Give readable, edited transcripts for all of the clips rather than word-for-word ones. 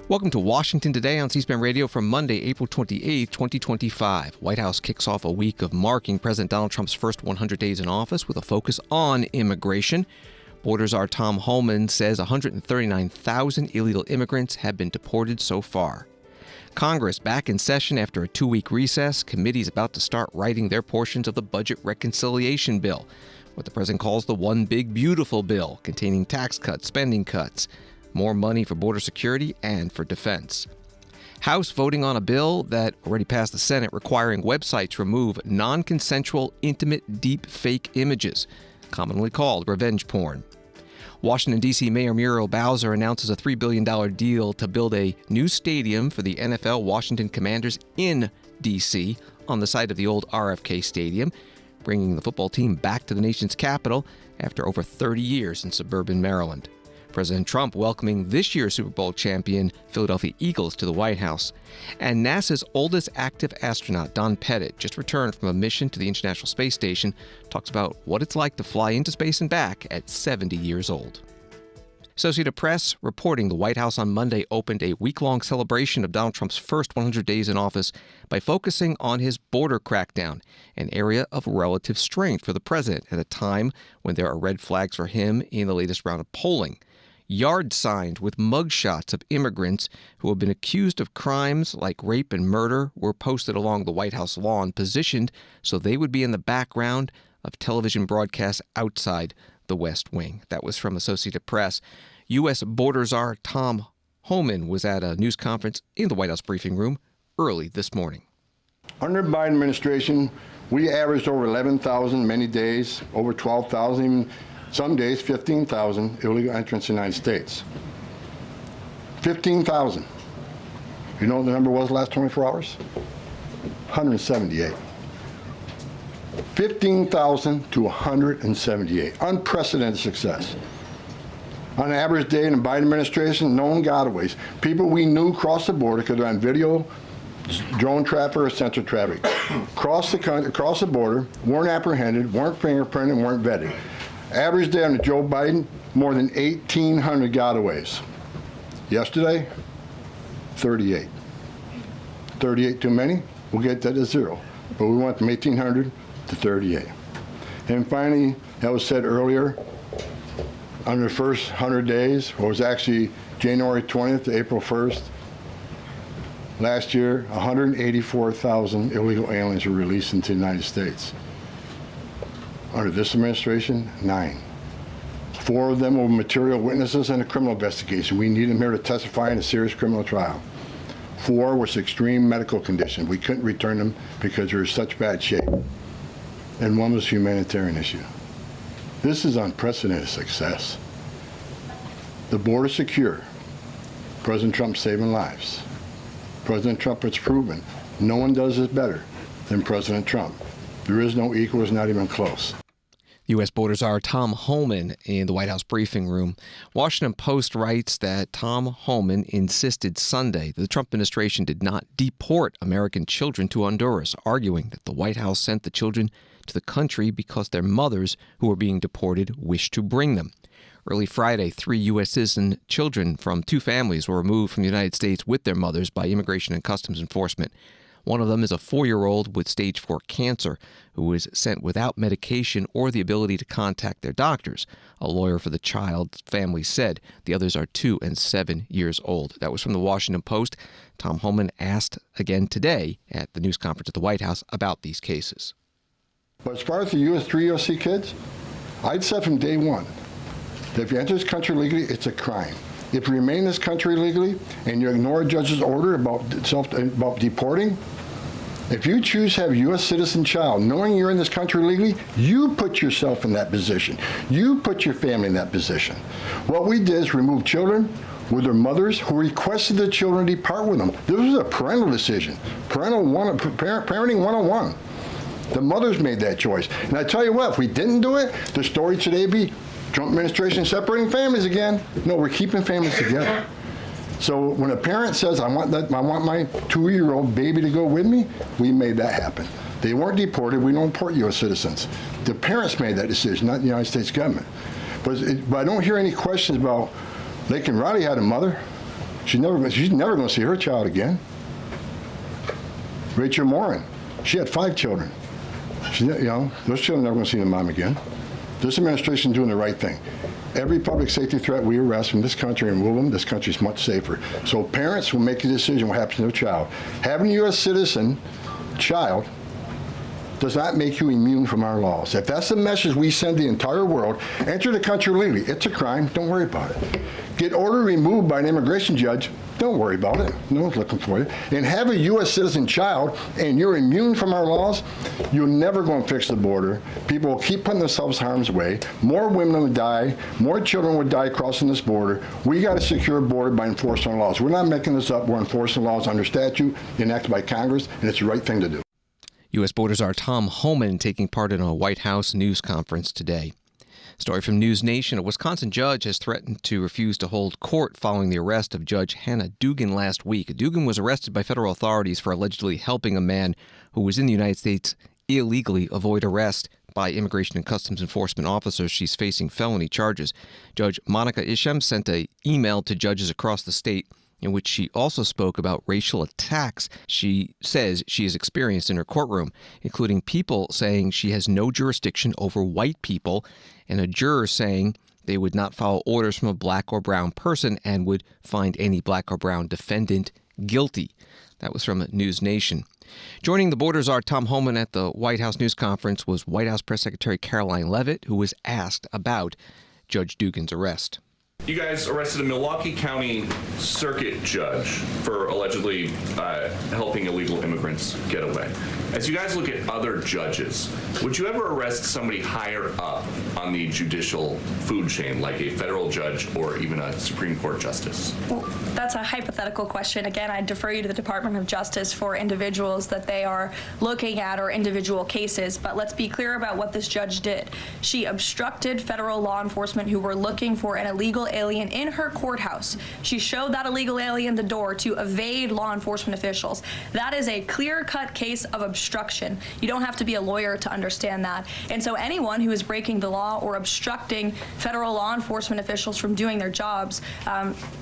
Welcome to Washington Today on C-SPAN Radio for Monday, April 28, 2025. White House kicks off a week of marking President Donald Trump's first 100 days in office with a focus on immigration. Border czar Tom Homan says 139,000 illegal immigrants have been deported so far. Congress back in session after a 2-week recess. Committees about to start writing their portions of the budget reconciliation bill, what the president calls the One Big Beautiful Bill, containing tax cuts, spending cuts, more money for border security and for defense. House voting on a bill that already passed the Senate requiring websites remove non-consensual, intimate, deep fake images, commonly called revenge porn. Washington, D.C. Mayor Muriel Bowser announces a $3 billion deal to build a new stadium for the NFL Washington Commanders in D.C. on the site of the old RFK Stadium, bringing the football team back to the nation's capital after over 30 years in suburban Maryland. President Trump welcoming this year's Super Bowl champion Philadelphia Eagles to the White House. And NASA's oldest active astronaut, Don Pettit, just returned from a mission to the International Space Station, talks about what it's like to fly into space and back at 70 years old. Associated Press reporting the White House on Monday opened a week-long celebration of Donald Trump's first 100 days in office by focusing on his border crackdown, an area of relative strength for the president at a time when there are red flags for him in the latest round of polling. Yard signs with mugshots of immigrants who have been accused of crimes like rape and murder were posted along the White House lawn, positioned so they would be in the background of television broadcasts outside the West Wing. That was from Associated Press. U.S. border czar Tom Homan was at a news conference in the White House briefing room early this morning. Under the Biden administration, we averaged over 11,000 many days, over 12,000, even some days 15,000 illegal entrants in the United States. 15,000. You know what the number was last 24 hours? 178. 15,000 to 178. Unprecedented success. On an average day in the Biden administration, known gotaways. People we knew crossed the border because they're on video, drone traffic, or sensor traffic. Crossed the country, crossed the border, weren't apprehended, weren't fingerprinted, weren't vetted. Average day under Joe Biden, more than 1,800 gotaways. Yesterday, 38. 38 too many? We'll get that to zero. But we went from 1,800 to 38. And finally, that was said earlier, under the first 100 days, or it was actually January 20th to April 1st, last year, 184,000 illegal aliens were released into the United States. Under this administration, 9. 4 of them were material witnesses in a criminal investigation. We need them here to testify in a serious criminal trial. 4 was extreme medical condition. We couldn't return them because they were in such bad shape. And 1 was a humanitarian issue. This is unprecedented success. The border secure. President Trump saving lives. President Trump has proven no one does this better than President Trump. There is no equal, it's not even close. U.S. border czar Tom Homan in the White House briefing room. Washington Post writes that Tom Homan insisted Sunday that the Trump administration did not deport American children to Honduras, arguing that the White House sent the children to the country because their mothers, who were being deported, wished to bring them. Early Friday, 3 U.S. citizen children from 2 families were removed from the United States with their mothers by Immigration and Customs Enforcement. One of them is a 4-year-old with stage 4 cancer who was sent without medication or the ability to contact their doctors. A lawyer for the child's family said the others are 2 and 7 years old. That was from the Washington Post. Tom Homan asked again today at the news conference at the White House about these cases. But as far as the U.S. 3 USC kids, I'd said from day one that if you enter this country legally, it's a crime. If you remain in this country illegally and you ignore a judge's order about deporting, if you choose to have a U.S. citizen child, knowing you're in this country legally, you put yourself in that position. You put your family in that position. What we did is remove children with their mothers who requested the children depart with them. This was a parental decision, parenting 101. The mothers made that choice. And I tell you what, if we didn't do it, the story today would be Trump administration separating families again. No, we're keeping families together. So when a parent says, I want my 2-year-old baby to go with me, we made that happen. They weren't deported. We don't deport U.S. citizens. The parents made that decision, not the United States government. But I don't hear any questions about Laken Riley had a mother. She's never going to see her child again. Rachel Morin, she had 5 children. Those children are never going to see their mom again. This administration is doing the right thing. Every public safety threat we arrest in this country and remove them, this country is much safer. So parents will make a decision what happens to their child. Having a U.S. citizen child does not make you immune from our laws. If that's the message we send the entire world, enter the country legally. It's a crime. Don't worry about it. Get order removed by an immigration judge. Don't worry about it. No one's looking for you. And have a U.S. citizen child, and you're immune from our laws, you're never going to fix the border. People will keep putting themselves in harm's way. More women would die. More children would die crossing this border. We got to secure a border by enforcing our laws. We're not making this up. We're enforcing laws under statute enacted by Congress, and it's the right thing to do. U.S. Border Czar Tom Homan taking part in a White House news conference today. Story from News Nation. A Wisconsin judge has threatened to refuse to hold court following the arrest of Judge Hannah Dugan last week. Dugan was arrested by federal authorities for allegedly helping a man who was in the United States illegally avoid arrest by Immigration and Customs Enforcement officers. She's facing felony charges. Judge Monica Isham sent an email to judges across the state in which she also spoke about racial attacks she says she has experienced in her courtroom, including people saying she has no jurisdiction over white people and a juror saying they would not follow orders from a black or brown person and would find any black or brown defendant guilty. That was from News Nation. Joining the Border Czar Tom Homan at the White House news conference was White House Press Secretary Caroline Leavitt, who was asked about Judge Dugan's arrest. You guys arrested a Milwaukee County circuit judge for allegedly helping illegal immigrants get away. As you guys look at other judges, would you ever arrest somebody higher up on the judicial food chain, like a federal judge or even a Supreme Court justice? Well, that's a hypothetical question. Again, I defer you to the Department of Justice for individuals that they are looking at or individual cases. But let's be clear about what this judge did. She obstructed federal law enforcement who were looking for an illegal alien in her courthouse. She showed that illegal alien the door to evade law enforcement officials. That is a clear-cut case of obstruction. You don't have to be a lawyer to understand that. And so anyone who is breaking the law or obstructing federal law enforcement officials from doing their jobs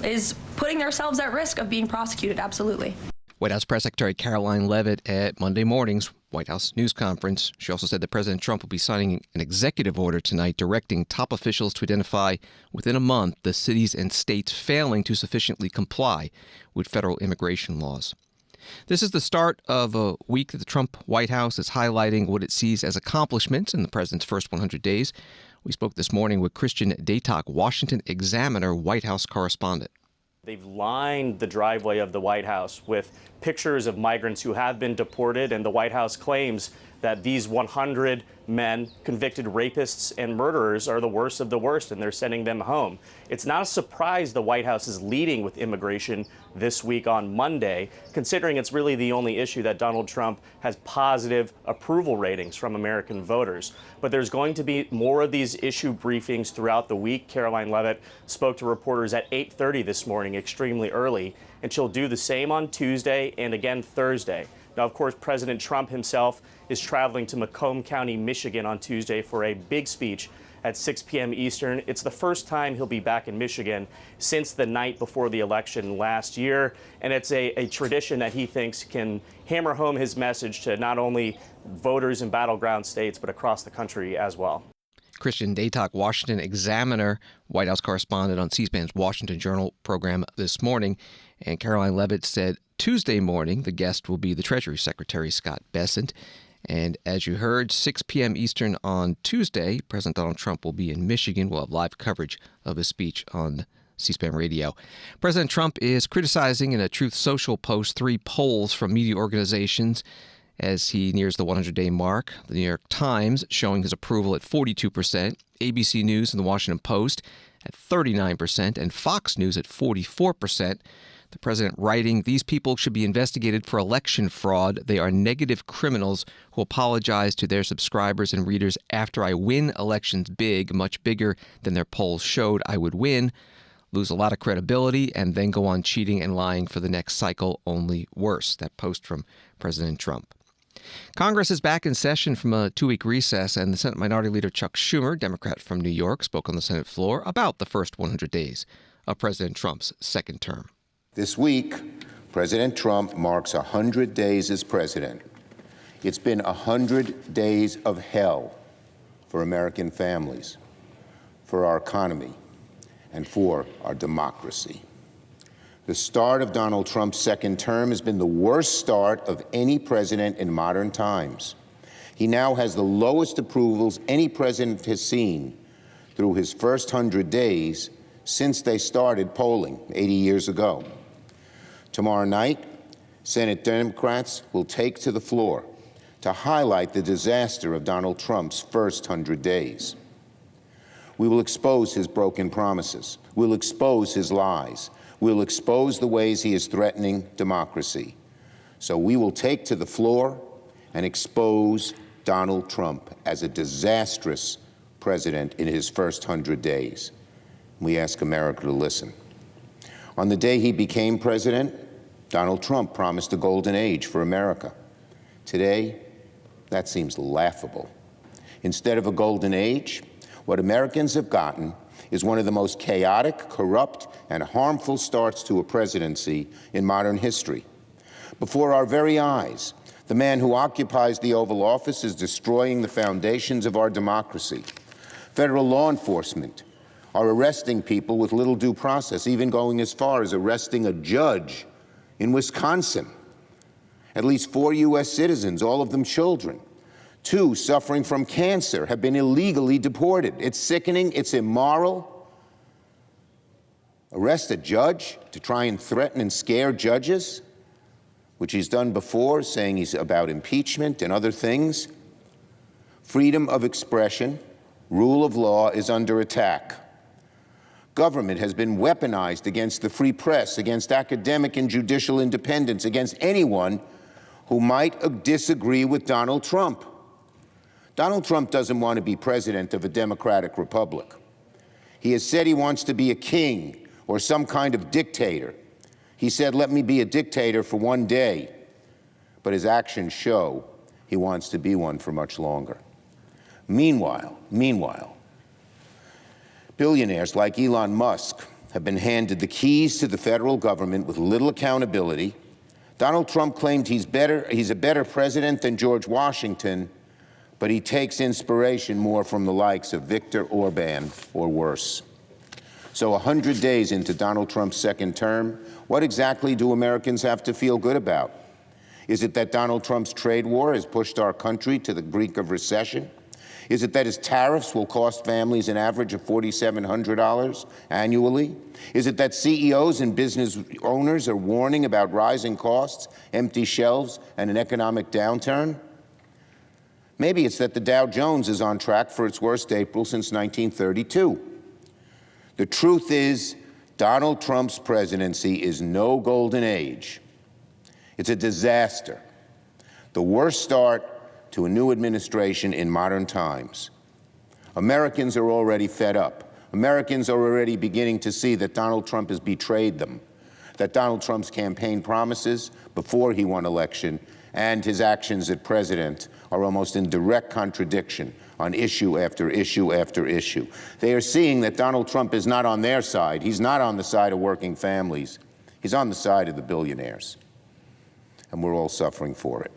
is putting themselves at risk of being prosecuted, absolutely. White House Press Secretary Caroline Leavitt at Monday morning's White House news conference. She also said that President Trump will be signing an executive order tonight directing top officials to identify within a month the cities and states failing to sufficiently comply with federal immigration laws. This is the start of a week that the Trump White House is highlighting what it sees as accomplishments in the president's first 100 days. We spoke this morning with Christian Daytok, Washington Examiner White House correspondent. They've lined the driveway of the White House with pictures of migrants who have been deported, and the White House claims that these 100 men, convicted rapists and murderers, are the worst of the worst, and they're sending them home. It's not a surprise the White House is leading with immigration this week on Monday, considering it's really the only issue that Donald Trump has positive approval ratings from American voters. But there's going to be more of these issue briefings throughout the week. Caroline Leavitt spoke to reporters at 8:30 this morning, extremely early, and she'll do the same on Tuesday and again Thursday. Now, of course, President Trump himself is traveling to Macomb County, Michigan on Tuesday for a big speech at 6 p.m. Eastern. It's the first time he'll be back in Michigan since the night before the election last year, and it's a tradition that he thinks can hammer home his message to not only voters in battleground states, but across the country as well. Christian Daytok, Washington Examiner, White House correspondent on C-SPAN's Washington Journal program this morning. And Caroline Leavitt said Tuesday morning the guest will be the Treasury Secretary, Scott Bessent. And as you heard, 6 p.m. Eastern on Tuesday, President Donald Trump will be in Michigan. We'll have live coverage of his speech on C-SPAN Radio. President Trump is criticizing in a Truth Social post 3 polls from media organizations as he nears the 100-day mark. The New York Times showing his approval at 42%, ABC News and the Washington Post at 39%, and Fox News at 44%. The president writing, "These people should be investigated for election fraud. They are negative criminals who apologize to their subscribers and readers after I win elections big, much bigger than their polls showed I would win, lose a lot of credibility, and then go on cheating and lying for the next cycle, only worse." That post from President Trump. Congress is back in session from a 2-week recess, and the Senate Minority Leader Chuck Schumer, Democrat from New York, spoke on the Senate floor about the first 100 days of President Trump's second term. This week, President Trump marks 100 days as president. It's been 100 days of hell for American families, for our economy, and for our democracy. The start of Donald Trump's second term has been the worst start of any president in modern times. He now has the lowest approvals any president has seen through his first 100 days since they started polling 80 years ago. Tomorrow night, Senate Democrats will take to the floor to highlight the disaster of Donald Trump's first 100 days. We will expose his broken promises. We'll expose his lies. We'll expose the ways he is threatening democracy. So we will take to the floor and expose Donald Trump as a disastrous president in his first 100 days. We ask America to listen. On the day he became president, Donald Trump promised a golden age for America. Today, that seems laughable. Instead of a golden age, what Americans have gotten is one of the most chaotic, corrupt, and harmful starts to a presidency in modern history. Before our very eyes, the man who occupies the Oval Office is destroying the foundations of our democracy. Federal law enforcement are arresting people with little due process, even going as far as arresting a judge in Wisconsin. At least 4 U.S. citizens, all of them children, 2 suffering from cancer, have been illegally deported. It's sickening, it's immoral. Arrest a judge to try and threaten and scare judges, which he's done before, saying he's about impeachment and other things. Freedom of expression, rule of law is under attack. Government has been weaponized against the free press, against academic and judicial independence, against anyone who might disagree with Donald Trump. Donald Trump doesn't want to be president of a democratic republic. He has said he wants to be a king or some kind of dictator. He said, "Let me be a dictator for one day." But his actions show he wants to be one for much longer. Meanwhile, billionaires like Elon Musk have been handed the keys to the federal government with little accountability. Donald Trump claimed he's a better president than George Washington, but he takes inspiration more from the likes of Viktor Orban or worse. So 100 days into Donald Trump's second term, what exactly do Americans have to feel good about? Is it that Donald Trump's trade war has pushed our country to the brink of recession? Is it that his tariffs will cost families an average of $4,700 annually? Is it that CEOs and business owners are warning about rising costs, empty shelves, and an economic downturn? Maybe it's that the Dow Jones is on track for its worst April since 1932. The truth is, Donald Trump's presidency is no golden age. It's a disaster. The worst start to a new administration in modern times. Americans are already fed up. Americans are already beginning to see that Donald Trump has betrayed them, that Donald Trump's campaign promises before he won election and his actions as president are almost in direct contradiction on issue after issue after issue. They are seeing that Donald Trump is not on their side. He's not on the side of working families. He's on the side of the billionaires. And we're all suffering for it.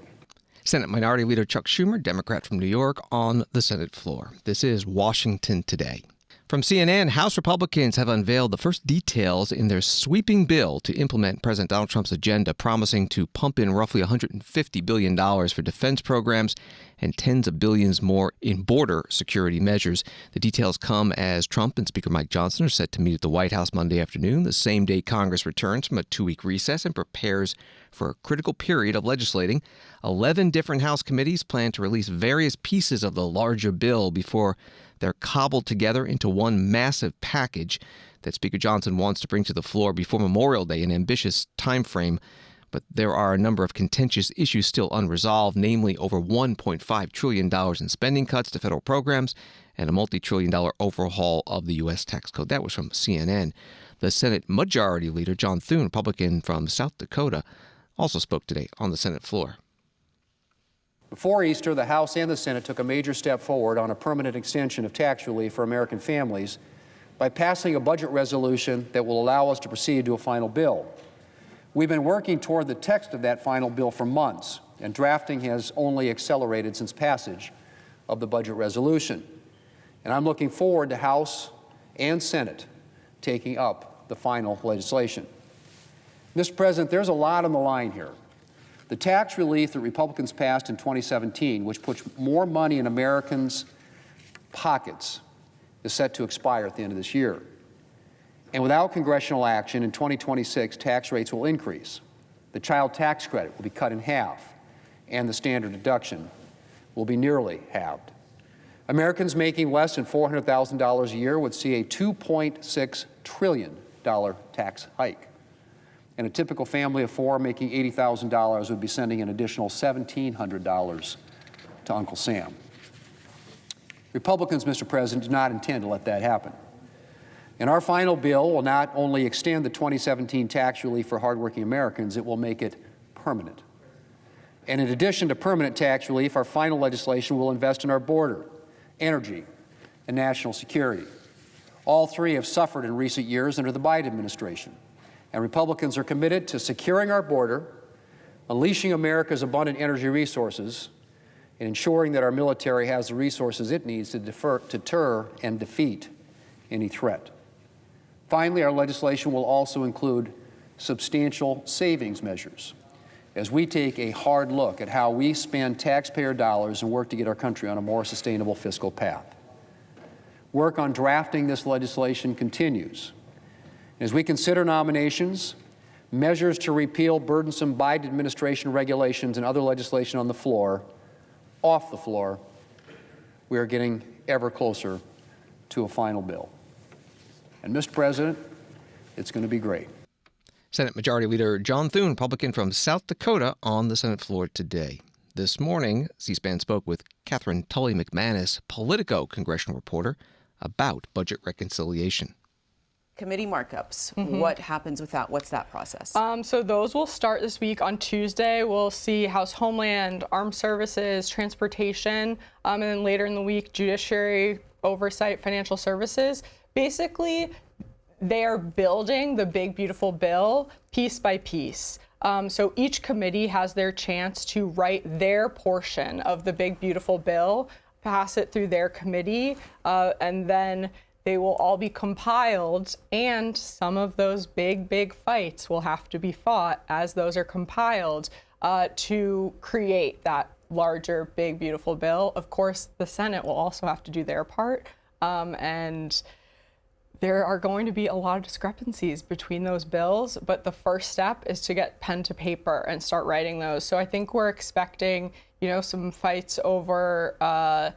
Senate Minority Leader Chuck Schumer, Democrat from New York, on the Senate floor. This is Washington Today. From CNN, House Republicans have unveiled the first details in their sweeping bill to implement President Donald Trump's agenda, promising to pump in roughly $150 billion for defense programs and tens of billions more in border security measures. The details come as Trump and Speaker Mike Johnson are set to meet at the White House Monday afternoon, the same day Congress returns from a 2-week recess and prepares for a critical period of legislating. 11 different House committees plan to release various pieces of the larger bill before they're cobbled together into one massive package that Speaker Johnson wants to bring to the floor before Memorial Day, an ambitious time frame. But there are a number of contentious issues still unresolved, namely over $1.5 trillion in spending cuts to federal programs and a multi-trillion-dollar overhaul of the U.S. tax code. That was from CNN. The Senate Majority Leader, John Thune, Republican from South Dakota, also spoke today on the Senate floor. Before Easter, the House and the Senate took a major step forward on a permanent extension of tax relief for American families by passing a budget resolution that will allow us to proceed to a final bill. We've been working toward the text of that final bill for months, and drafting has only accelerated since passage of the budget resolution. And I'm looking forward to House and Senate taking up the final legislation. Mr. President, there's a lot on the line here. The tax relief that Republicans passed in 2017, which puts more money in Americans' pockets, is set to expire at the end of this year. And without congressional action, in 2026, tax rates will increase. The child tax credit will be cut in half, and the standard deduction will be nearly halved. Americans making less than $400,000 a year would see a $2.6 trillion tax hike. And a typical family of four making $80,000 would be sending an additional $1,700 to Uncle Sam. Republicans, Mr. President, do not intend to let that happen. And our final bill will not only extend the 2017 tax relief for hardworking Americans, it will make it permanent. And in addition to permanent tax relief, our final legislation will invest in our border, energy, and national security. All three have suffered in recent years under the Biden administration. And Republicans are committed to securing our border, unleashing America's abundant energy resources, and ensuring that our military has the resources it needs to deter and defeat any threat. Finally, our legislation will also include substantial savings measures as we take a hard look at how we spend taxpayer dollars and work to get our country on a more sustainable fiscal path. Work on drafting this legislation continues. As we consider nominations, measures to repeal burdensome Biden administration regulations and other legislation on the floor, off the floor, we are getting ever closer to a final bill. And Mr. President, it's going to be great. Senate Majority Leader John Thune, Republican from South Dakota, on the Senate floor today. This morning, C-SPAN spoke with Catherine Tully McManus, Politico congressional reporter, about budget reconciliation. Committee markups, what happens with that? What's that process? So those will start this week on Tuesday. We'll see House Homeland, Armed Services, Transportation, and then later in the week, Judiciary, Oversight, Financial Services. Basically, they are building the big, beautiful bill piece by piece. So each committee has their chance to write their portion of the big, beautiful bill, pass it through their committee, and then they will all be compiled, and some of those big, big fights will have to be fought as those are compiled to create that larger, big, beautiful bill. Of course, the Senate will also have to do their part, and there are going to be a lot of discrepancies between those bills, but the first step is to get pen to paper and start writing those. So I think we're expecting, some fights over,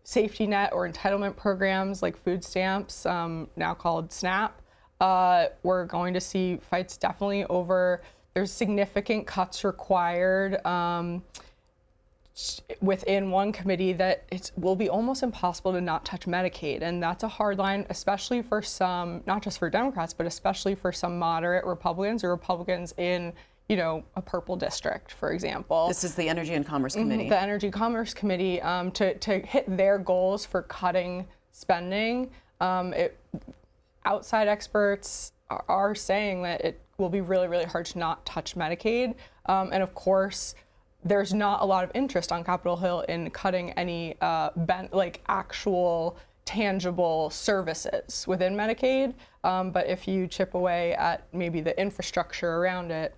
safety net or entitlement programs like food stamps, now called SNAP. We're going to see fights definitely over, there's significant cuts required within one committee that it will be almost impossible to not touch Medicaid. And that's a hard line, especially for some, not just for Democrats, but especially for some moderate Republicans or Republicans in a purple district, for example. This is the Energy and Commerce Committee. The Energy and Commerce Committee, to hit their goals for cutting spending. Outside experts are saying that it will be really, really hard to not touch Medicaid. And of course, there's not a lot of interest on Capitol Hill in cutting any actual tangible services within Medicaid. But if you chip away at maybe the infrastructure around it,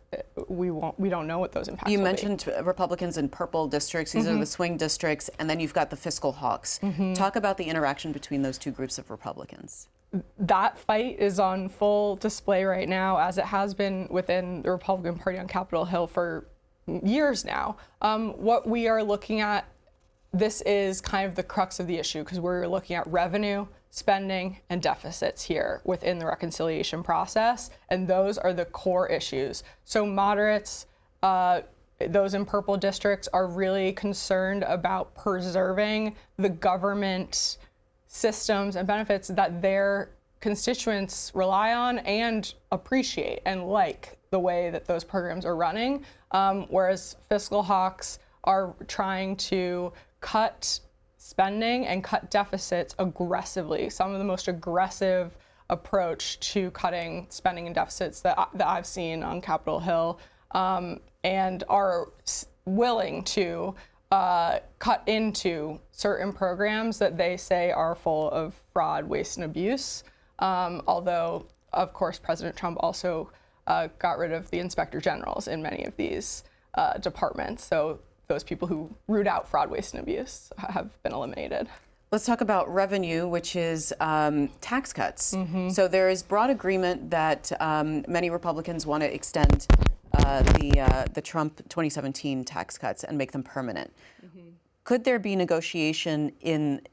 we don't know what those impacts will be. You mentioned Republicans in purple districts. These are the swing districts, and then you've got the fiscal hawks. Talk about the interaction between those two groups of Republicans. That fight is on full display right now, as it has been within the Republican Party on Capitol Hill for years now. What we are looking at, this is kind of the crux of the issue, because we're looking at revenue, spending, and deficits here within the reconciliation process, and those are the core issues. So moderates, those in purple districts, are really concerned about preserving the government systems and benefits that their constituents rely on and appreciate and like the way that those programs are running, whereas fiscal hawks are trying to cut spending and cut deficits aggressively. Some of the most aggressive approach to cutting spending and deficits that I've seen on Capitol Hill, and are willing to cut into certain programs that they say are full of fraud, waste, and abuse. Although, of course, President Trump also got rid of the inspector generals in many of these departments. So those people who root out fraud, waste, and abuse have been eliminated. Let's talk about revenue, which is tax cuts. So there is broad agreement that many Republicans want to extend the Trump 2017 tax cuts and make them permanent. Could there be negotiation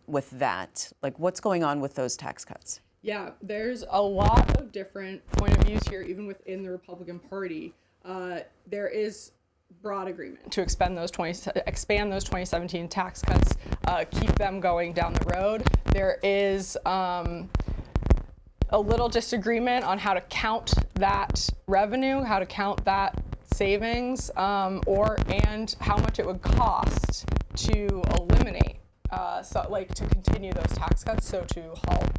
with that? Like, what's going on with those tax cuts? Yeah, there's a lot of different point of views here, even within the Republican Party. There is broad agreement to expand those 2017 tax cuts, keep them going down the road. There is a little disagreement on how to count that revenue, how to count that savings, and how much it would cost to eliminate, to continue those tax cuts, so to halt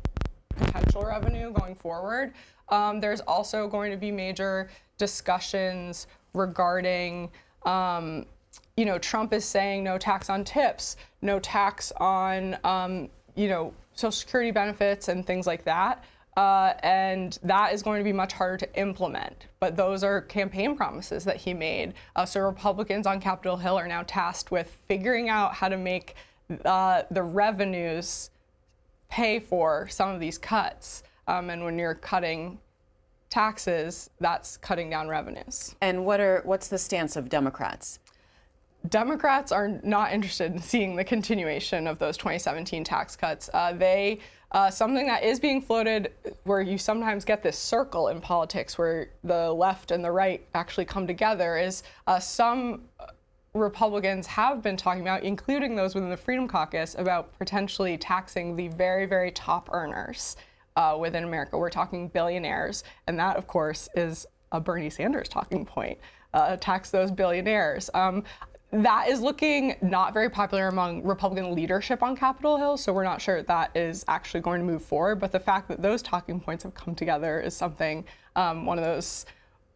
potential revenue going forward. There's also going to be major discussions regarding, Trump is saying no tax on tips, no tax on, Social Security benefits and things like that. And that is going to be much harder to implement. But those are campaign promises that he made. So Republicans on Capitol Hill are now tasked with figuring out how to make the revenues pay for some of these cuts. And when you're cutting taxes, that's cutting down revenues. And what's the stance of Democrats? Democrats are not interested in seeing the continuation of those 2017 tax cuts. Something that is being floated, where you sometimes get this circle in politics where the left and the right actually come together, is some Republicans have been talking about, including those within the Freedom Caucus, about potentially taxing the very, very top earners within America. We're talking billionaires, and that, of course, is a Bernie Sanders talking point. Tax those billionaires. That is looking not very popular among Republican leadership on Capitol Hill, so we're not sure that is actually going to move forward. But the fact that those talking points have come together is something, one of those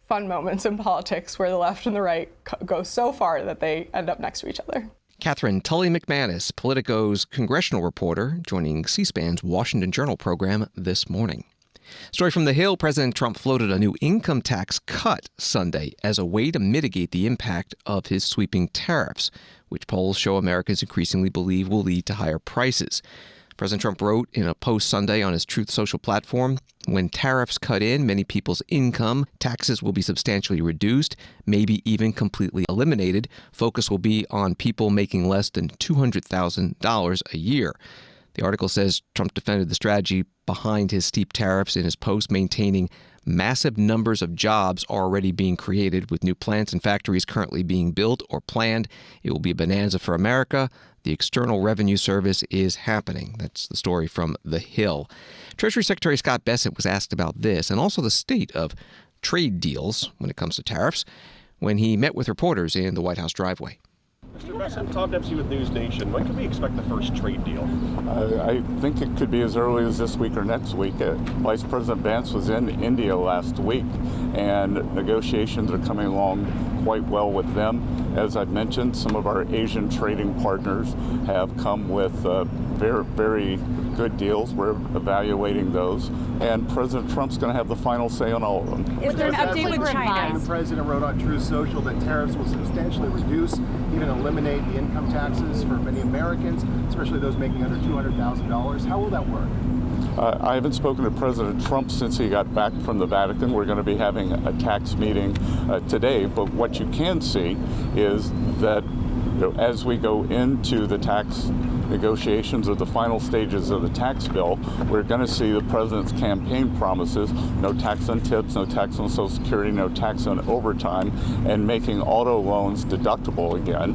fun moments in politics where the left and the right go so far that they end up next to each other. Catherine Tully McManus, Politico's congressional reporter, joining C-SPAN's Washington Journal program this morning. Story from the Hill, President Trump floated a new income tax cut Sunday as a way to mitigate the impact of his sweeping tariffs, which polls show Americans increasingly believe will lead to higher prices. President Trump wrote in a post Sunday on his Truth Social platform, "When tariffs cut in, many people's income taxes will be substantially reduced, maybe even completely eliminated. Focus will be on people making less than $200,000 a year." The article says Trump defended the strategy behind his steep tariffs in his post, maintaining massive numbers of jobs already being created with new plants and factories currently being built or planned. It will be a bonanza for America. The External Revenue Service is happening. That's the story from The Hill. Treasury Secretary Scott Bessent was asked about this and also the state of trade deals when it comes to tariffs when he met with reporters in the White House driveway. Mr. Bessent, Tom Dempsey with News Nation. When can we expect the first trade deal? I think it could be as early as this week or next week. Vice President Vance was in India last week, and negotiations are coming along quite well with them. As I've mentioned, some of our Asian trading partners have come with very, very good deals. We're evaluating those, and President Trump's going to have the final say on all of them. Is there an update with China? The president wrote on Truth Social that tariffs will substantially reduce, even eliminate the income taxes for many Americans, especially those making under $200,000. How will that work? I haven't spoken to President Trump since he got back from the Vatican. We're going to be having a tax meeting today, but what you can see is that as we go into the tax negotiations or the final stages of the tax bill, we're going to see the president's campaign promises: no tax on tips, no tax on Social Security, no tax on overtime, and making auto loans deductible again.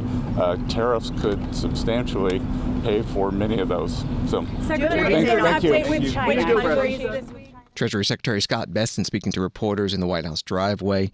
Tariffs could substantially pay for many of those. So, Secretary, is there an update with China? Treasury Secretary Scott Bessent speaking to reporters in the White House driveway.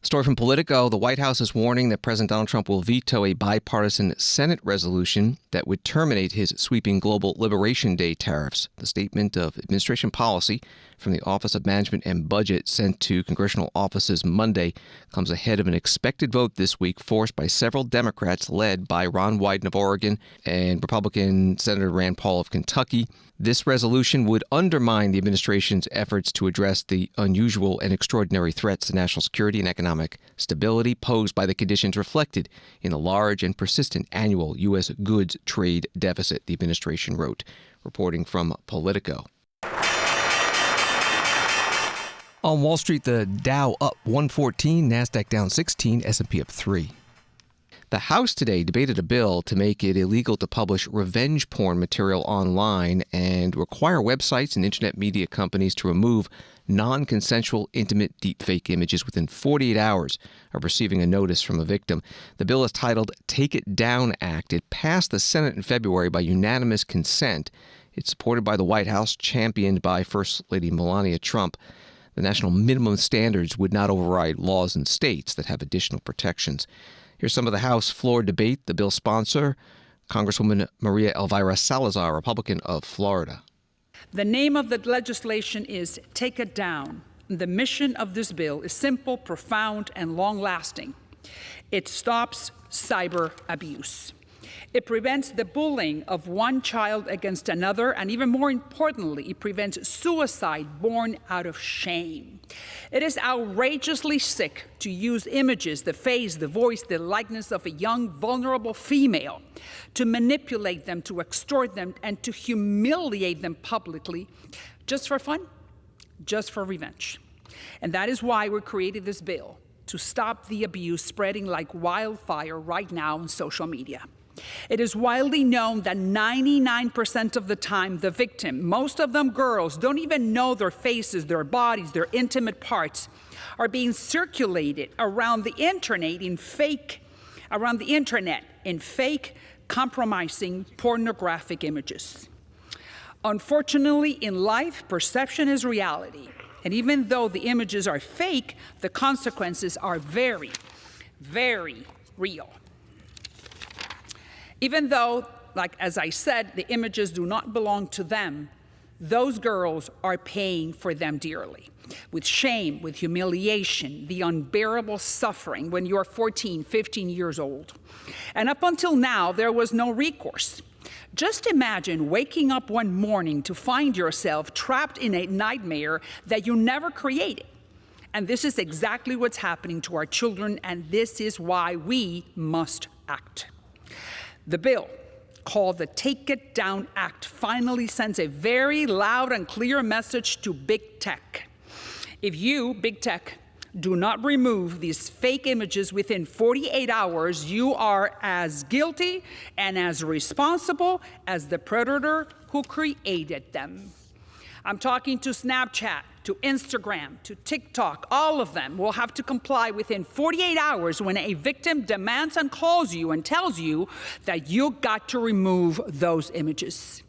Story from Politico, the White House is warning that President Donald Trump will veto a bipartisan Senate resolution that would terminate his sweeping global Liberation Day tariffs. The statement of administration policy from the Office of Management and Budget sent to congressional offices Monday comes ahead of an expected vote this week forced by several Democrats led by Ron Wyden of Oregon and Republican Senator Rand Paul of Kentucky. This resolution would undermine the administration's efforts to address the unusual and extraordinary threats to national security and economic stability posed by the conditions reflected in the large and persistent annual U.S. goods trade deficit, the administration wrote, reporting from Politico. On Wall Street, the Dow up 114, NASDAQ down 16, S&P up 3. The House today debated a bill to make it illegal to publish revenge porn material online and require websites and internet media companies to remove non-consensual intimate deepfake images within 48 hours of receiving a notice from a victim. The bill is titled Take It Down Act. It passed the Senate in February by unanimous consent. It's supported by the White House, championed by First Lady Melania Trump. The national minimum standards would not override laws in states that have additional protections. Here's some of the House floor debate. The bill's sponsor, Congresswoman Maria Elvira Salazar, Republican of Florida. The name of the legislation is Take It Down. The mission of this bill is simple, profound, and long-lasting. It stops cyber abuse. It prevents the bullying of one child against another, and even more importantly, it prevents suicide born out of shame. It is outrageously sick to use images, the face, the voice, the likeness of a young, vulnerable female, to manipulate them, to extort them, and to humiliate them publicly, just for fun, just for revenge. And that is why we created this bill, to stop the abuse spreading like wildfire right now on social media. It is widely known that 99% of the time, the victim, most of them girls, don't even know their faces, their bodies, their intimate parts, are being circulated around the internet in fake, compromising, pornographic images. Unfortunately, in life, perception is reality. And even though the images are fake, the consequences are very, very real. Even though, like as I said, the images do not belong to them, those girls are paying for them dearly. With shame, with humiliation, the unbearable suffering when you're 14, 15 years old. And up until now, there was no recourse. Just imagine waking up one morning to find yourself trapped in a nightmare that you never created. And this is exactly what's happening to our children, and this is why we must act. The bill, called the Take It Down Act, finally sends a very loud and clear message to big tech. If you, big tech, do not remove these fake images within 48 hours, you are as guilty and as responsible as the predator who created them. I'm talking to Snapchat, to Instagram, to TikTok. All of them will have to comply within 48 hours when a victim demands and calls you and tells you that you got to remove those images.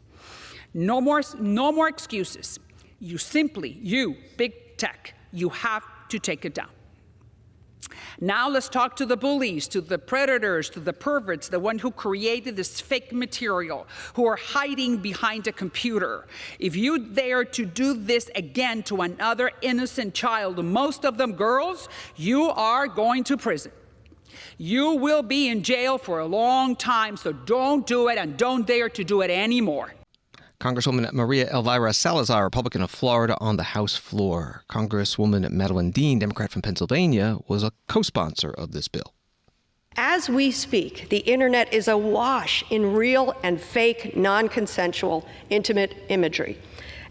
No more excuses. You, big tech, you have to take it down. Now let's talk to the bullies, to the predators, to the perverts, the one who created this fake material, who are hiding behind a computer. If you dare to do this again to another innocent child, most of them girls, you are going to prison. You will be in jail for a long time, so don't do it and don't dare to do it anymore. Congresswoman Maria Elvira Salazar, Republican of Florida, on the House floor. Congresswoman Madeline Dean, Democrat from Pennsylvania, was a co-sponsor of this bill. As we speak, the internet is awash in real and fake, non-consensual, intimate imagery.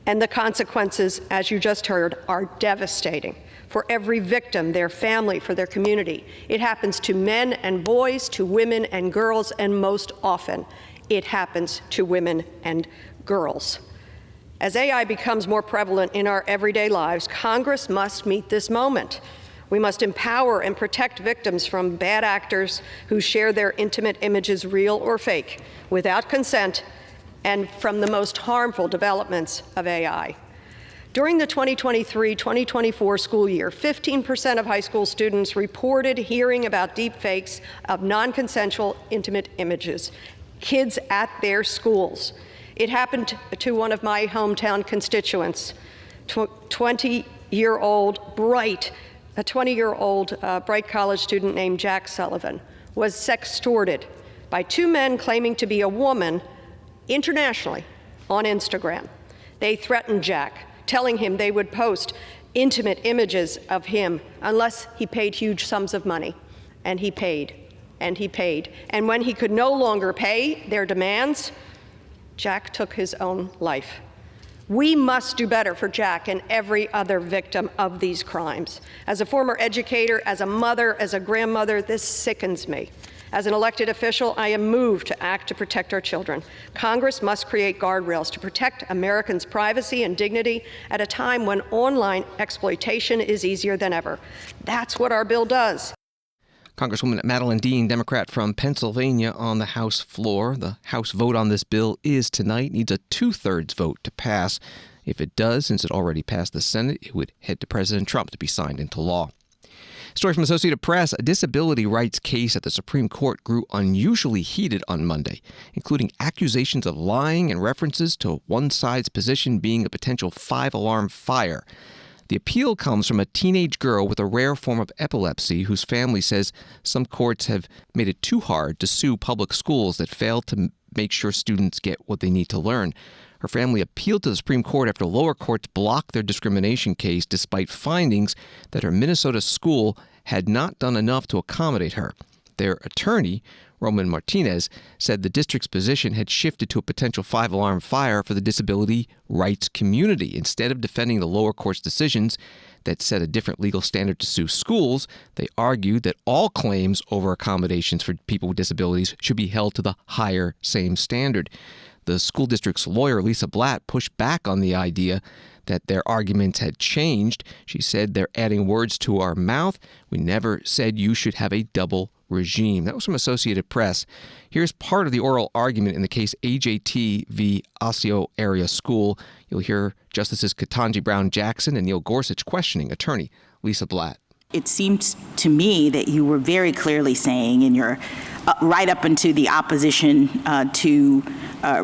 And the consequences, as you just heard, are devastating for every victim, their family, for their community. It happens to men and boys, to women and girls, and most often, it happens to women and girls. As AI becomes more prevalent in our everyday lives, Congress must meet this moment. We must empower and protect victims from bad actors who share their intimate images, real or fake, without consent, and from the most harmful developments of AI. During the 2023-2024 school year, 15% of high school students reported hearing about deepfakes of non-consensual intimate images, kids at their schools. It happened to one of my hometown constituents. 20-year-old bright college student named Jack Sullivan was sextorted by two men claiming to be a woman internationally on Instagram. They threatened Jack, telling him they would post intimate images of him unless he paid huge sums of money. And he paid, and he paid. And when he could no longer pay their demands, Jack took his own life. We must do better for Jack and every other victim of these crimes. As a former educator, as a mother, as a grandmother, this sickens me. As an elected official, I am moved to act to protect our children. Congress must create guardrails to protect Americans' privacy and dignity at a time when online exploitation is easier than ever. That's what our bill does. Congresswoman Madeline Dean, Democrat from Pennsylvania, on the House floor. The House vote on this bill is tonight. Needs a 2/3 vote to pass. If it does, since it already passed the Senate, it would head to President Trump to be signed into law. Story from Associated Press. A disability rights case at the Supreme Court grew unusually heated on Monday, including accusations of lying and references to one side's position being a potential 5-alarm fire. The appeal comes from a teenage girl with a rare form of epilepsy whose family says some courts have made it too hard to sue public schools that fail to make sure students get what they need to learn. Her family appealed to the Supreme Court after lower courts blocked their discrimination case despite findings that her Minnesota school had not done enough to accommodate her. Their attorney, Roman Martinez, said the district's position had shifted to a potential 5-alarm fire for the disability rights community. Instead of defending the lower court's decisions that set a different legal standard to sue schools, they argued that all claims over accommodations for people with disabilities should be held to the higher same standard. The school district's lawyer, Lisa Blatt, pushed back on the idea that their arguments had changed. She said, "They're adding words to our mouth. We never said you should have a double regime." That was from Associated Press. Here's part of the oral argument in the case AJT v. Osseo Area School. You'll hear Justices Ketanji Brown Jackson and Neil Gorsuch questioning attorney Lisa Blatt. It seemed to me that you were very clearly saying in your right up into the opposition to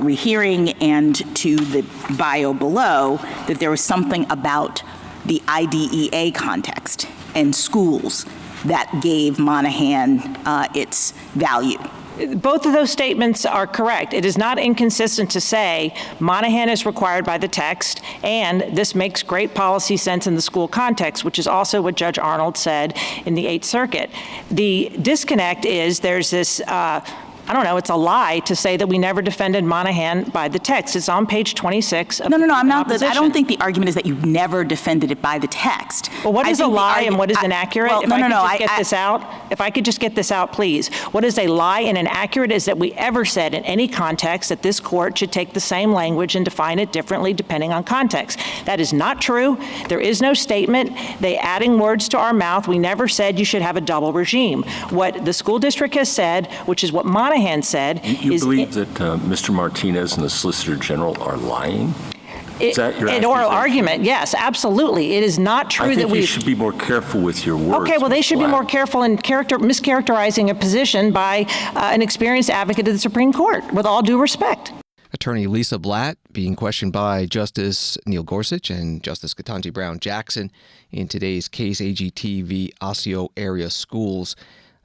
rehearing and to the bio below that there was something about the IDEA context and schools that gave Monahan its value. Both of those statements are correct. It is not inconsistent to say Monahan is required by the text, and this makes great policy sense in the school context, which is also what Judge Arnold said in the Eighth Circuit. The disconnect is there's this it's a lie to say that we never defended Monahan by the text. It's on page 26 of No, I'm not. I don't think the argument is that you never defended it by the text. Well, what is a lie and what is inaccurate? If I could just get this out, please. What is a lie and inaccurate is that we ever said in any context that this court should take the same language and define it differently depending on context. That is not true. There is no statement. They adding words to our mouth. We never said you should have a double regime. What the school district has said, which is what Monahan said, you believe that Mr. Martinez and the Solicitor General are lying? Is that your an oral argument? Yes, absolutely. It is not true that we should be more careful with your words. Okay, well, they should be more careful in mischaracterizing a position by an experienced advocate of the Supreme Court, with all due respect. Attorney Lisa Blatt being questioned by Justice Neil Gorsuch and Justice Ketanji Brown Jackson in today's case AGT v. Osseo Area Schools.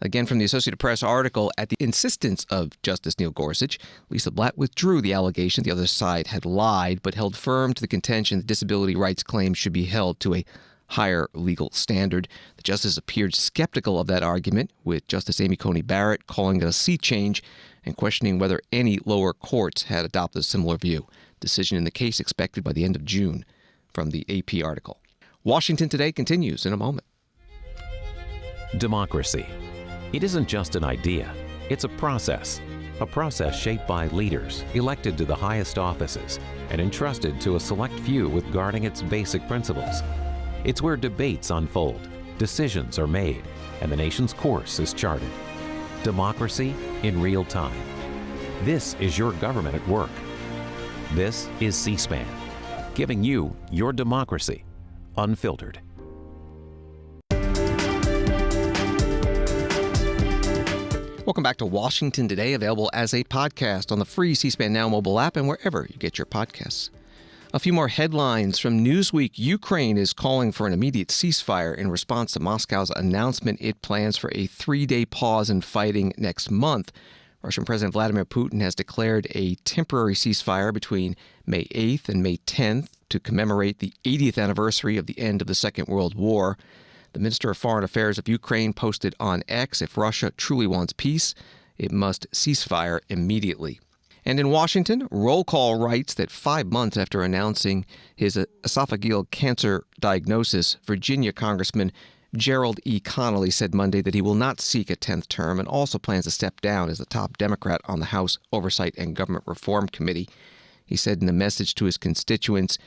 Again, from the Associated Press article, at the insistence of Justice Neil Gorsuch, Lisa Blatt withdrew the allegation the other side had lied, but held firm to the contention that disability rights claims should be held to a higher legal standard. The justice appeared skeptical of that argument, with Justice Amy Coney Barrett calling it a sea change and questioning whether any lower courts had adopted a similar view. Decision in the case expected by the end of June, from the AP article. Washington Today continues in a moment. Democracy. It isn't just an idea, it's a process shaped by leaders elected to the highest offices and entrusted to a select few with guarding its basic principles. It's where debates unfold, decisions are made, and the nation's course is charted. Democracy in real time. This is your government at work. This is C-SPAN, giving you your democracy unfiltered. Welcome back to Washington Today, available as a podcast on the free C-SPAN Now mobile app and wherever you get your podcasts. A few more headlines from Newsweek. Ukraine is calling for an immediate ceasefire in response to Moscow's announcement it plans for a 3-day pause in fighting next month. Russian President Vladimir Putin has declared a temporary ceasefire between May 8th and May 10th to commemorate the 80th anniversary of the end of the Second World War. The Minister of Foreign Affairs of Ukraine posted on X, if Russia truly wants peace, it must ceasefire immediately. And in Washington, Roll Call writes that 5 months after announcing his esophageal cancer diagnosis, Virginia Congressman Gerald E. Connolly said Monday that he will not seek a 10th term and also plans to step down as the top Democrat on the House Oversight and Government Reform Committee. He said in a message to his constituents,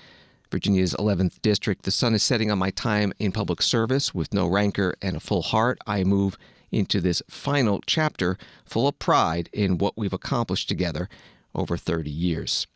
Virginia's 11th district, "The sun is setting on my time in public service. With no rancor and a full heart, I move into this final chapter full of pride in what we've accomplished together over 30 years.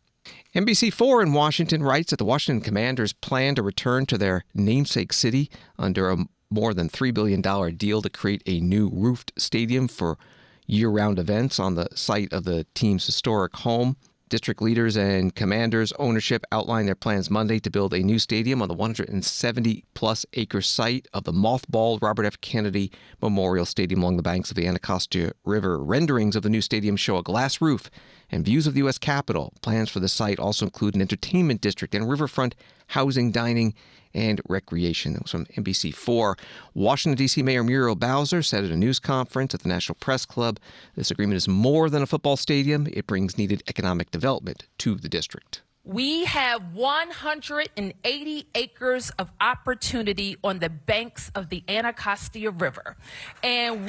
NBC4 in Washington writes that the Washington Commanders plan to return to their namesake city under a more than $3 billion deal to create a new roofed stadium for year-round events on the site of the team's historic home. District leaders and Commanders ownership outlined their plans Monday to build a new stadium on the 170-plus acre site of the mothballed Robert F. Kennedy Memorial Stadium along the banks of the Anacostia River. Renderings of the new stadium show a glass roof and views of the U.S. Capitol. Plans for the site also include an entertainment district and riverfront housing, dining, and recreation. That was from NBC4. Washington, D.C. Mayor Muriel Bowser said at a news conference at the National Press Club, this agreement is more than a football stadium. It brings needed economic development to the district. We have 180 acres of opportunity on the banks of the Anacostia River. And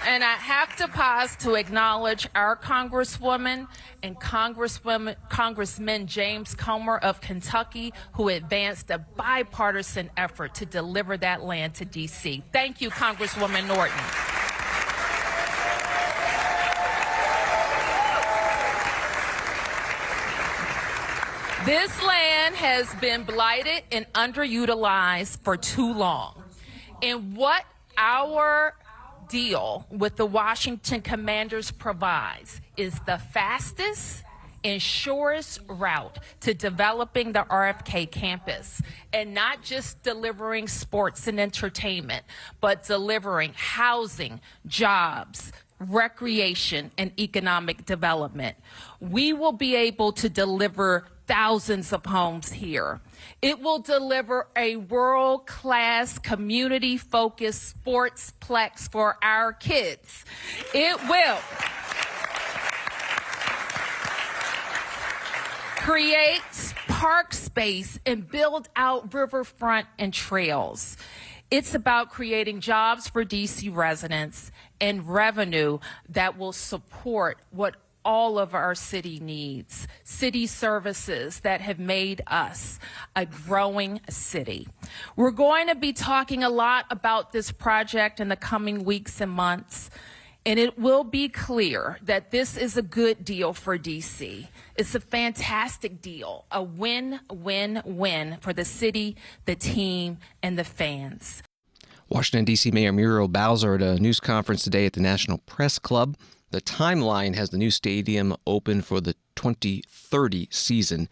And I have to pause to acknowledge our Congresswoman and Congressman James Comer of Kentucky, who advanced a bipartisan effort to deliver that land to D.C. Thank you, Congresswoman Norton. This land has been blighted and underutilized for too long. And what our deal with the Washington Commanders provides is the fastest and surest route to developing the RFK campus, and not just delivering sports and entertainment, but delivering housing, jobs, recreation, and economic development. We will be able to deliver thousands of homes here. It will deliver a world-class, community-focused sportsplex for our kids. It will create park space and build out riverfront and trails. It's about creating jobs for DC residents and revenue that will support what all of our city needs, city services that have made us a growing city. We're going to be talking a lot about this project in the coming weeks and months, and it will be clear that this is a good deal for DC. It's a fantastic deal, a win-win-win for the city, the team, and the fans. Washington, D.C. Mayor Muriel Bowser at a news conference today at the National Press Club. The timeline has the new stadium open for the 2030 season.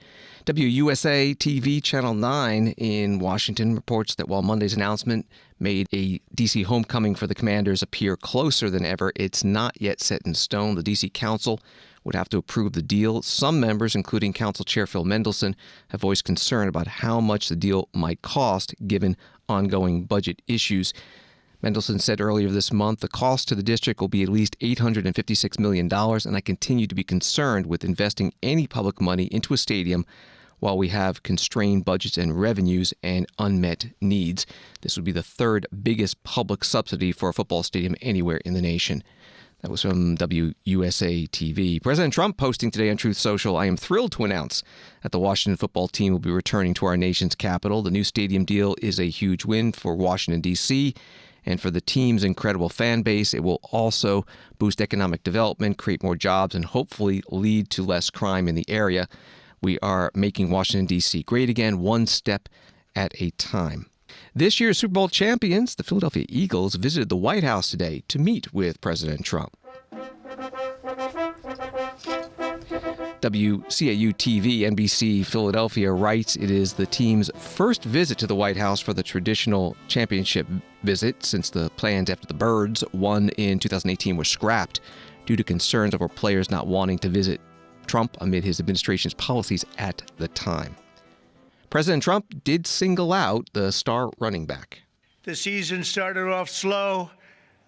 WUSA TV Channel 9 in Washington reports that while Monday's announcement made a D.C. homecoming for the Commanders appear closer than ever, it's not yet set in stone. The D.C. Council would have to approve the deal. Some members, including Council Chair Phil Mendelson, have voiced concern about how much the deal might cost given ongoing budget issues. Mendelson said earlier this month the cost to the district will be at least $856 million, and I continue to be concerned with investing any public money into a stadium while we have constrained budgets and revenues and unmet needs. This would be the third biggest public subsidy for a football stadium anywhere in the nation. That was from WUSA TV. President Trump posting today on Truth Social, "I am thrilled to announce that the Washington football team will be returning to our nation's capital. The new stadium deal is a huge win for Washington, D.C., and for the team's incredible fan base. It will also boost economic development, create more jobs, and hopefully lead to less crime in the area. We are making Washington, D.C. great again, one step at a time." This year's Super Bowl champions, the Philadelphia Eagles, visited the White House today to meet with President Trump. WCAU-TV NBC Philadelphia writes it is the team's first visit to the White House for the traditional championship visit since the plans after the Birds won in 2018 were scrapped due to concerns over players not wanting to visit Trump amid his administration's policies at the time. President Trump did single out the star running back. The season started off slow,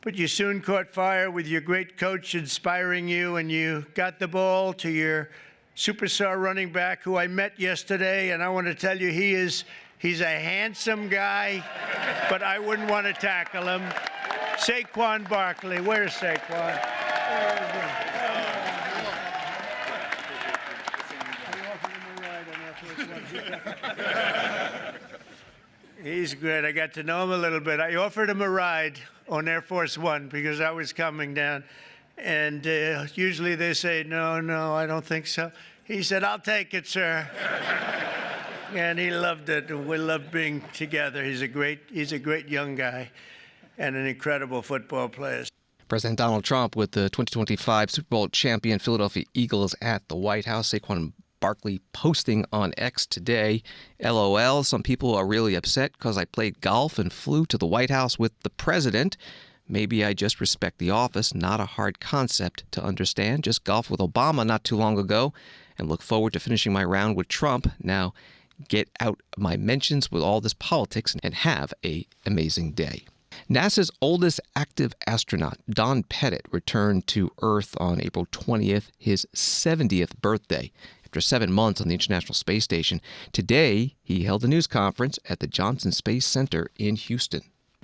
but you soon caught fire with your great coach inspiring you, and you got the ball to your superstar running back, who I met yesterday, and I want to tell you he's a handsome guy, but I wouldn't want to tackle him. Saquon Barkley. Where's Saquon? He's great. I got to know him a little bit. I offered him a ride on Air Force One because I was coming down. And usually they say, no, I don't think so. He said, I'll take it, sir. And he loved it. And we loved being together. He's a great young guy and an incredible football player. President Donald Trump with the 2025 Super Bowl champion Philadelphia Eagles at the White House. Saquon Barkley posting on X today, LOL, some people are really upset because I played golf and flew to the White House with the president. Maybe I just respect the office, not a hard concept to understand. Just golfed with Obama not too long ago and look forward to finishing my round with Trump. Now get out my mentions with all this politics and have an amazing day. NASA's oldest active astronaut, Don Pettit, returned to Earth on April 20th, his 70th birthday. After 7 months on the International Space Station, today he held a news conference at the Johnson Space Center in Houston.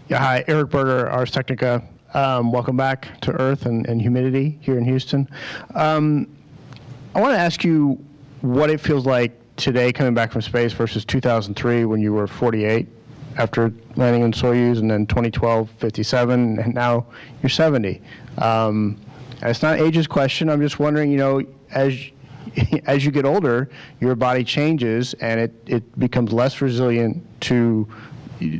Yeah, hi, Eric Berger, Ars Technica. Welcome back to Earth and humidity here in Houston. I want to ask you what it feels like today coming back from space versus 2003 when you were 48 after landing in Soyuz, and then 2012, 57, and now you're 70. It's not an ageist question. I'm just wondering, as you get older, your body changes and it becomes less resilient to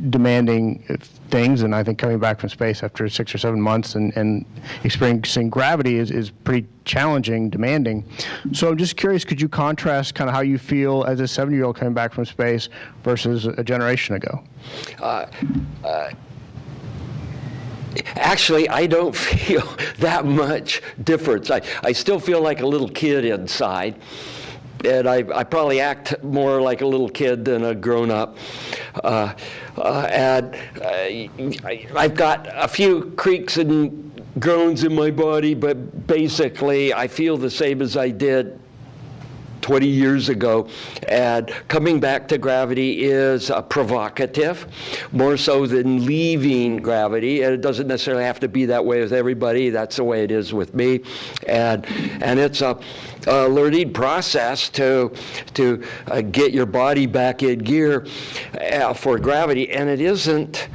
demanding things. And I think coming back from space after 6 or 7 months and experiencing gravity is pretty challenging, demanding. So I'm just curious, could you contrast kind of how you feel as a 70-year-old coming back from space versus a generation ago? Actually, I don't feel that much difference. I still feel like a little kid inside, and I probably act more like a little kid than a grown-up. And I've got a few creaks and groans in my body, but basically I feel the same as I did 20 years ago, and coming back to gravity is provocative, more so than leaving gravity, and it doesn't necessarily have to be that way with everybody. That's the way it is with me, and it's a learning process to get your body back in gear for gravity, and it isn't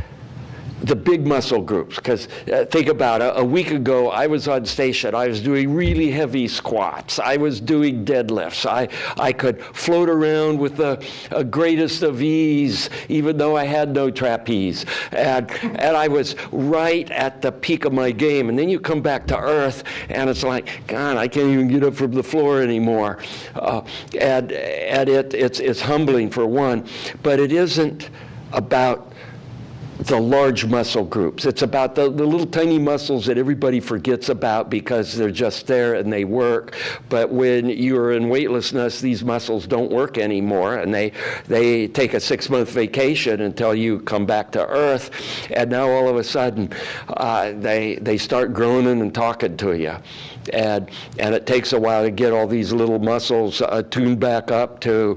the big muscle groups, because think about it, a week ago I was on station, I was doing really heavy squats, I was doing deadlifts, I could float around with the greatest of ease, even though I had no trapeze, and I was right at the peak of my game. And then you come back to Earth and it's like, God, I can't even get up from the floor anymore, and it's humbling for one, but it isn't about the large muscle groups. It's about the little tiny muscles that everybody forgets about because they're just there and they work. But when you're in weightlessness, these muscles don't work anymore, and they take a 6-month vacation until you come back to Earth, and now all of a sudden they start groaning and talking to you. And it takes a while to get all these little muscles tuned back up to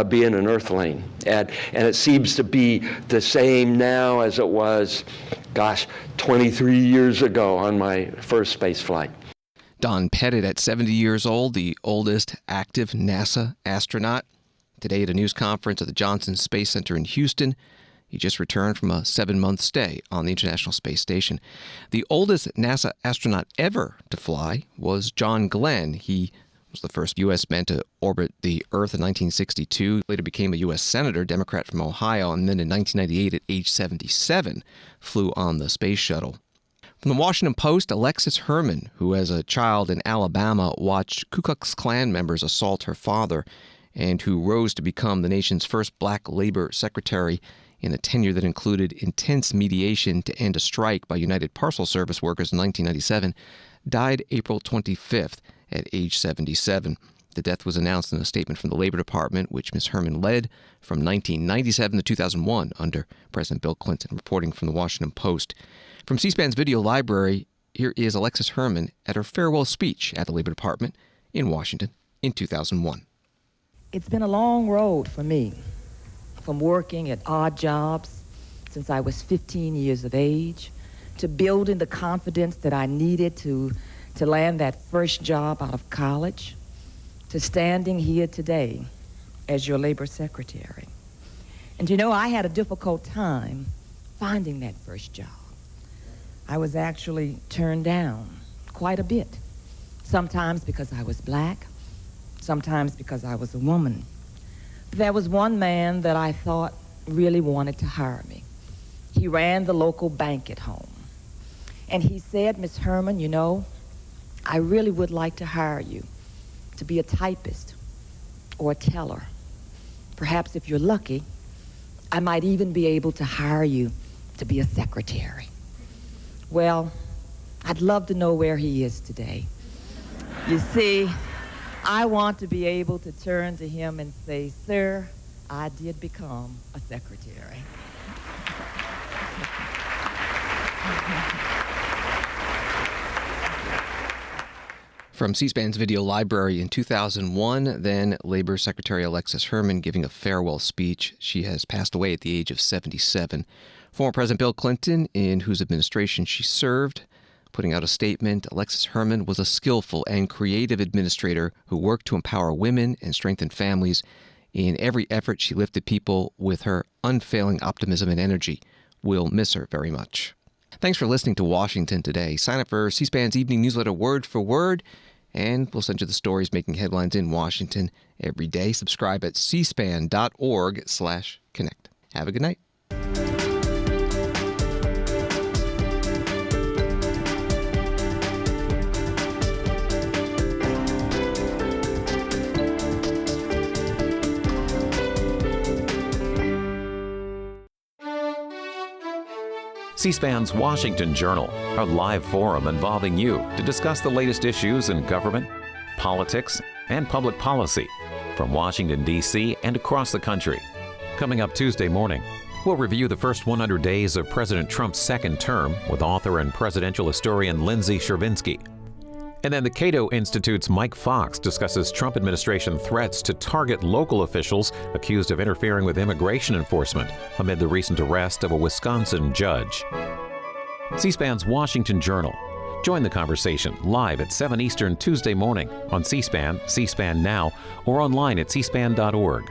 being an earthling. And it seems to be the same now as it was, 23 years ago on my first space flight. Don Pettit at 70 years old, the oldest active NASA astronaut. Today at a news conference at the Johnson Space Center in Houston. He just returned from a 7-month stay on the International Space Station. The oldest NASA astronaut ever to fly was John Glenn. He was the first U.S. man to orbit the Earth in 1962, later became a U.S. Senator, Democrat from Ohio, and then in 1998 at age 77 flew on the space shuttle. From the Washington Post, Alexis Herman, who as a child in Alabama watched Ku Klux Klan members assault her father and who rose to become the nation's first black labor secretary in a tenure that included intense mediation to end a strike by United Parcel Service workers in 1997, died April 25th at age 77. The death was announced in a statement from the Labor Department, which Ms. Herman led from 1997 to 2001 under President Bill Clinton. Reporting from the Washington Post. From C-SPAN's video library, here is Alexis Herman at her farewell speech at the Labor Department in Washington in 2001. It's been a long road for me, from working at odd jobs since I was 15 years of age, to building the confidence that I needed to land that first job out of college, to standing here today as your labor secretary. And you know, I had a difficult time finding that first job. I was actually turned down quite a bit, sometimes because I was black, sometimes because I was a woman. But there was one man that I thought really wanted to hire me. He ran the local bank at home. And he said, Miss Herman, you know, I really would like to hire you to be a typist or a teller. Perhaps if you're lucky, I might even be able to hire you to be a secretary. Well, I'd love to know where he is today. You see, I want to be able to turn to him and say, sir, I did become a secretary. From C-SPAN's video library in 2001, then Labor Secretary Alexis Herman giving a farewell speech. She has passed away at the age of 77. Former President Bill Clinton, in whose administration she served, putting out a statement, Alexis Herman was a skillful and creative administrator who worked to empower women and strengthen families. In every effort, she lifted people with her unfailing optimism and energy. We'll miss her very much. Thanks for listening to Washington Today. Sign up for C-SPAN's evening newsletter word for word, and we'll send you the stories making headlines in Washington every day. Subscribe at cspan.org/connect. Have a good night. C-SPAN's Washington Journal, a live forum involving you to discuss the latest issues in government, politics, and public policy from Washington, D.C. and across the country. Coming up Tuesday morning, we'll review the first 100 days of President Trump's second term with author and presidential historian Lindsay Chervinsky. And then the Cato Institute's Mike Fox discusses Trump administration threats to target local officials accused of interfering with immigration enforcement amid the recent arrest of a Wisconsin judge. C-SPAN's Washington Journal. Join the conversation live at 7 Eastern Tuesday morning on C-SPAN, C-SPAN Now, or online at cspan.org.